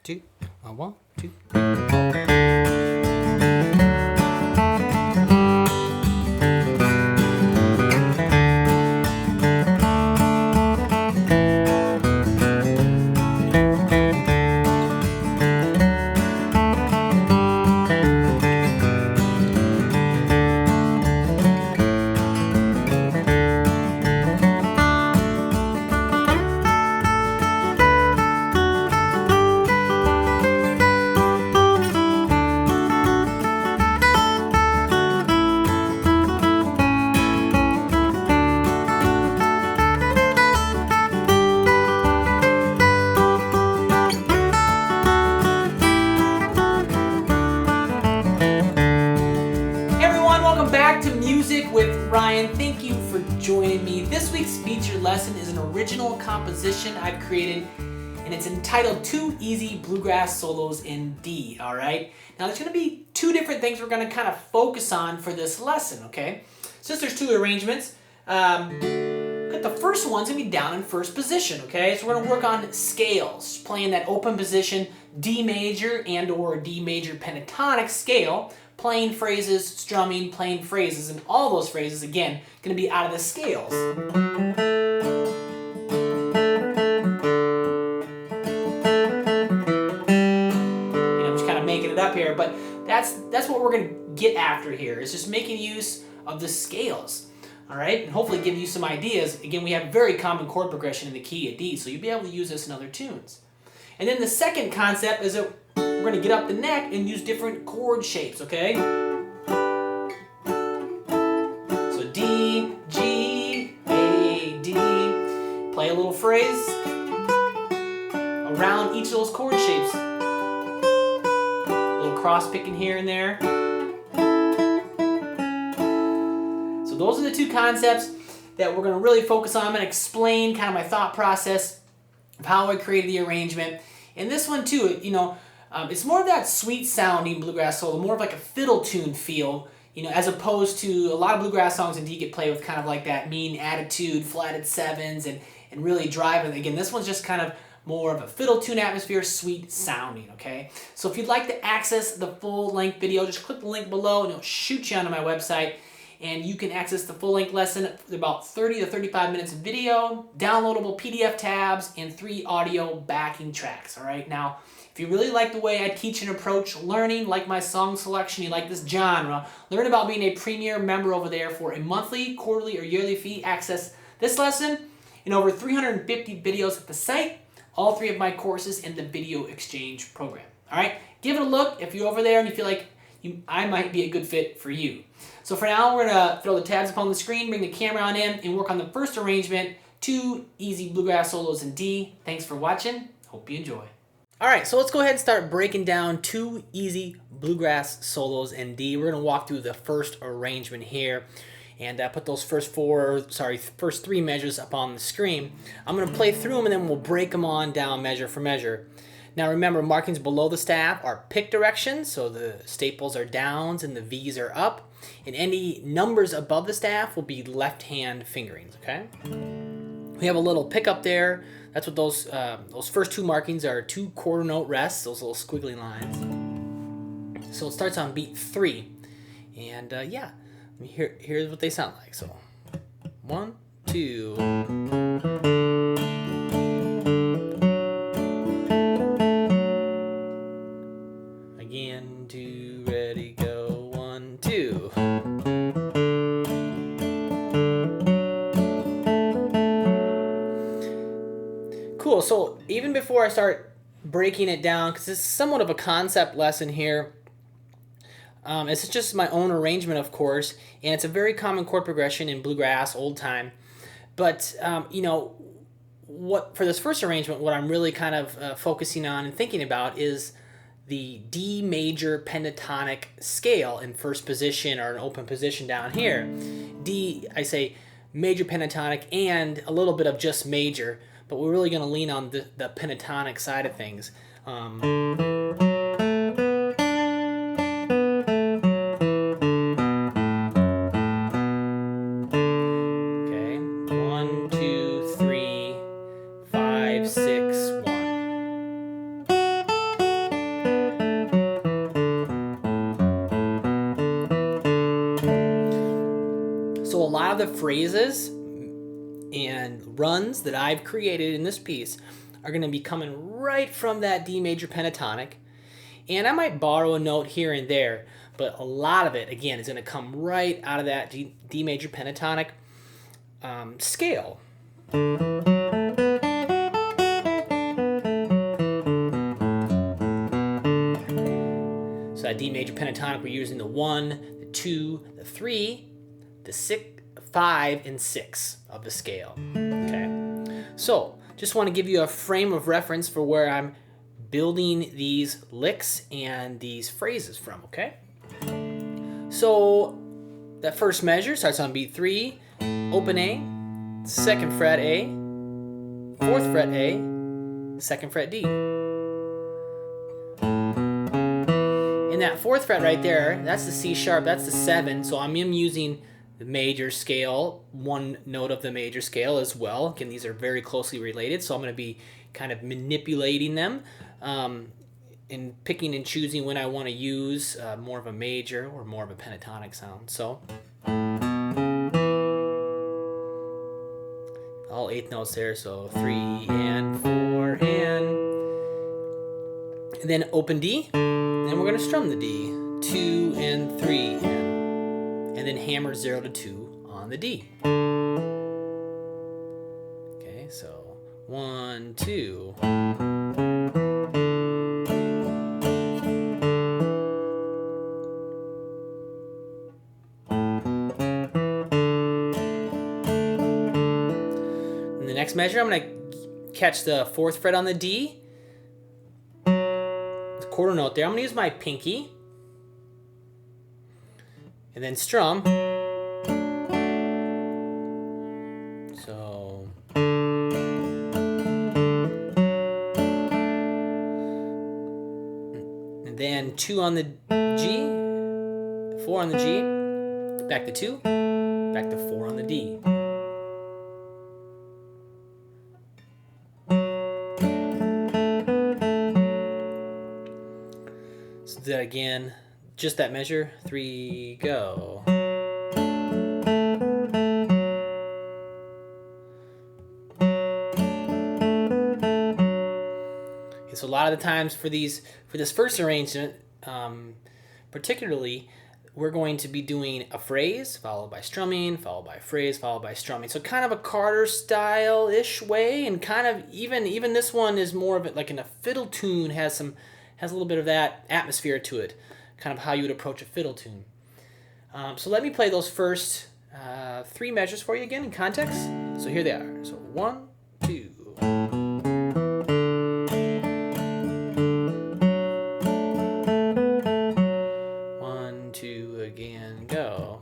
two, 1, 2. With Ryan. Thank you for joining me. This week's featured lesson is an original composition I've created, and it's entitled 2 Easy Bluegrass Solos in D, all right? Now there's going to be 2 different things we're going to kind of focus on for this lesson, okay? Since there's 2 arrangements, the first one's going to be down in first position, okay? So we're going to work on scales, playing that open position D major and or D major pentatonic scale, playing phrases, strumming, playing phrases, and all those phrases, again, going to be out of the scales. I'm just kind of making it up here, but that's what we're going to get after here, is just making use of the scales, all right? And hopefully give you some ideas. Again, we have very common chord progression in the key of D, so you'll be able to use this in other tunes. And then the second concept is that we're going to get up the neck and use different chord shapes, okay? So D, G, A, D. Play a little phrase around each of those chord shapes. A little cross picking here and there. So those are the 2 concepts that we're going to really focus on. I'm going to explain kind of my thought process of how I created the arrangement. And this one too, it's more of that sweet sounding bluegrass solo, more of like a fiddle tune feel, as opposed to a lot of bluegrass songs in D get played with kind of like that mean attitude, flatted 7s, and really driving. Again, this one's just kind of more of a fiddle tune atmosphere, sweet sounding, okay? So if you'd like to access the full length video, just click the link below and it'll shoot you onto my website. And you can access the full-length lesson, about 30 to 35 minutes of video, downloadable PDF tabs, and 3 audio backing tracks, all right? Now, if you really like the way I teach and approach learning, like my song selection, you like this genre, learn about being a premier member over there for a monthly, quarterly, or yearly fee. Access this lesson and over 350 videos at the site, all 3 of my courses in the video exchange program, all right? Give it a look if you're over there and you feel like I might be a good fit for you. So for now, we're going to throw the tabs up on the screen, bring the camera on in, and work on the first arrangement, 2 easy bluegrass solos in D. Thanks for watching. Hope you enjoy. All right, so let's go ahead and start breaking down 2 easy bluegrass solos in D. We're going to walk through the first arrangement here and put those first 3 measures up on the screen. I'm going to play through them, and then we'll break them on down measure for measure. Now remember, markings below the staff are pick directions, so the staples are downs and the V's are up. And any numbers above the staff will be left-hand fingerings, okay? We have a little pick up there. That's what those first 2 markings are, 2 quarter note rests, those little squiggly lines. So it starts on beat 3. And yeah, here's what they sound like. So 1, 2... Again, 2, ready, go, 1, 2. Cool, so even before I start breaking it down, because this is somewhat of a concept lesson here, it's just my own arrangement, of course, and it's a very common chord progression in bluegrass, old time. But, what for this first arrangement, what I'm really kind of focusing on and thinking about is the D major pentatonic scale in first position, or an open position down here. D, I say major pentatonic and a little bit of just major, but we're really going to lean on the pentatonic side of things. Okay, 1, 2, 3, 5, 6, 1. the phrases and runs that I've created in this piece are going to be coming right from that D major pentatonic. And I might borrow a note here and there, but a lot of it, again, is going to come right out of that D major pentatonic scale. So that D major pentatonic, we're using the 1, the 2, the 3, the 6, 5, and 6 of the scale. Okay. So just want to give you a frame of reference for where I'm building these licks and these phrases from, okay? So that first measure starts on beat 3, open A, 2nd fret A, 4th fret A, 2nd fret D. In that 4th fret right there, that's the C sharp, that's the 7, so I'm using the major scale, one note of the major scale as well. Again, these are very closely related, so I'm going to be kind of manipulating them and picking and choosing when I want to use more of a major or more of a pentatonic sound. So all 8th notes there, so 3 and 4 and then open D, and then we're going to strum the D, 2 and 3 and then hammer 0 to 2 on the D. Okay, so 1, 2. In the next measure, I'm going to catch the 4th fret on the D, the quarter note there. I'm going to use my pinky and then strum. So and then 2 on the G, 4 on the G, back to 2, back to 4 on the D. So do that again. Just that measure, 3, go. Okay, so a lot of the times for this first arrangement, particularly, we're going to be doing a phrase followed by strumming, followed by phrase, followed by strumming. So kind of a Carter style-ish way, and kind of even this one is more of it like in a fiddle tune, has a little bit of that atmosphere to it. Kind of how you would approach a fiddle tune. So let me play those first 3 measures for you again in context. So here they are. So 1, 2. 1, 2 again, go.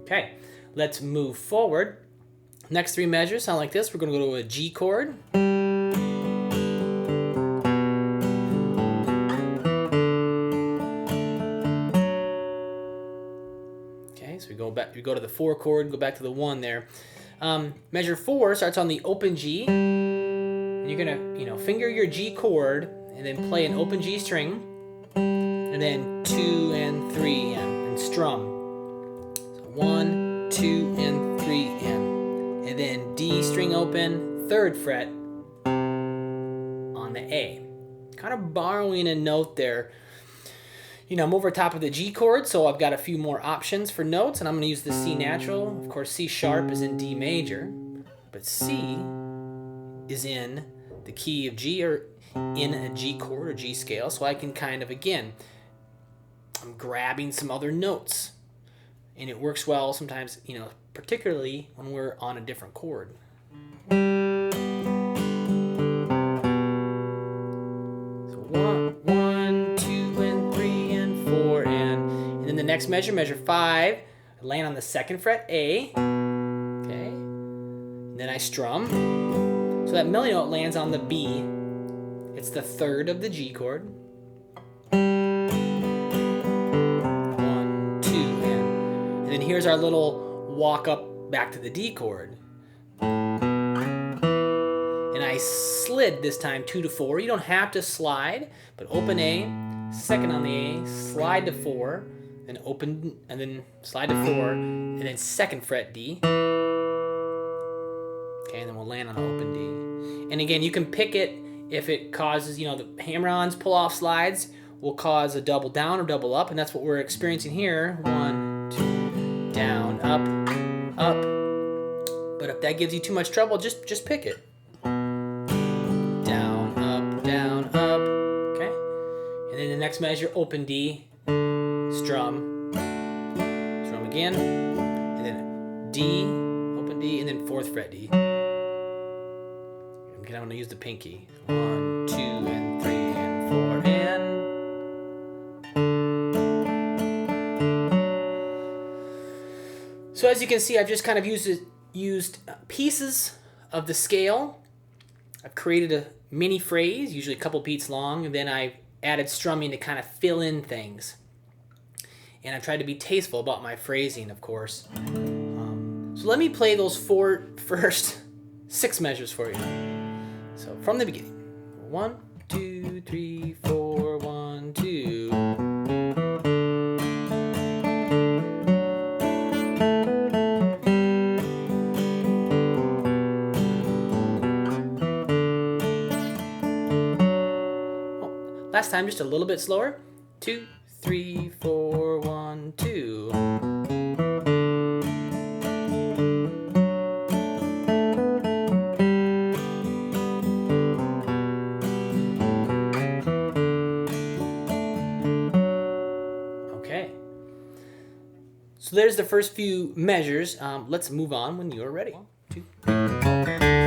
Okay, let's move forward. Next 3 measures sound like this. We're going to go to a G chord. Okay, so we go to the 4 chord, go back to the 1 there. Measure 4 starts on the open G. And you're going to, finger your G chord and then play an open G string. And then 2 and 3 and strum. So 1, 2, and 3 and then D string open, 3rd fret on the A. Kind of borrowing a note there. I'm over top of the G chord, so I've got a few more options for notes, and I'm going to use the C natural. Of course, C sharp is in D major, but C is in the key of G, or in a G chord or G scale, so I can kind of, again, I'm grabbing some other notes. And it works well sometimes, particularly when we're on a different chord. So 1, 2, and 3, and 4, and then the next measure 5, I land on the 2nd fret A, okay, and then I strum. So that melody note lands on the B. It's the 3rd of the G chord. 1, 2, and then here's our little walk up back to the D chord. And I slid this time 2 to 4. You don't have to slide, but open A, second on the A, slide to 4, then open, and then slide to 4, and then second fret D. Okay, and then we'll land on an open D. And again, you can pick it if it causes, the hammer-ons, pull-off slides will cause a double down or double up, and that's what we're experiencing here. 1, 2, down, up, up. But if that gives you too much trouble, just pick it. Down, up. Okay? And then the next measure, open D, strum again, and then D, open D, and then 4th fret D. Again, I'm going to use the pinky. 1, 2, and 3, and 4, and... So as you can see, I've just kind of used pieces of the scale. I've created a mini phrase, usually a couple beats long, and then I've added strumming to kind of fill in things. And I've tried to be tasteful about my phrasing, of course. So let me play those first 6 measures for you. So from the beginning. 1, 2, 3, 4, 1, 2. Last time, just a little bit slower. 2, 3, 4, 1, 2. Okay. So there's the first few measures. Let's move on when you're ready. 1, 2, 3.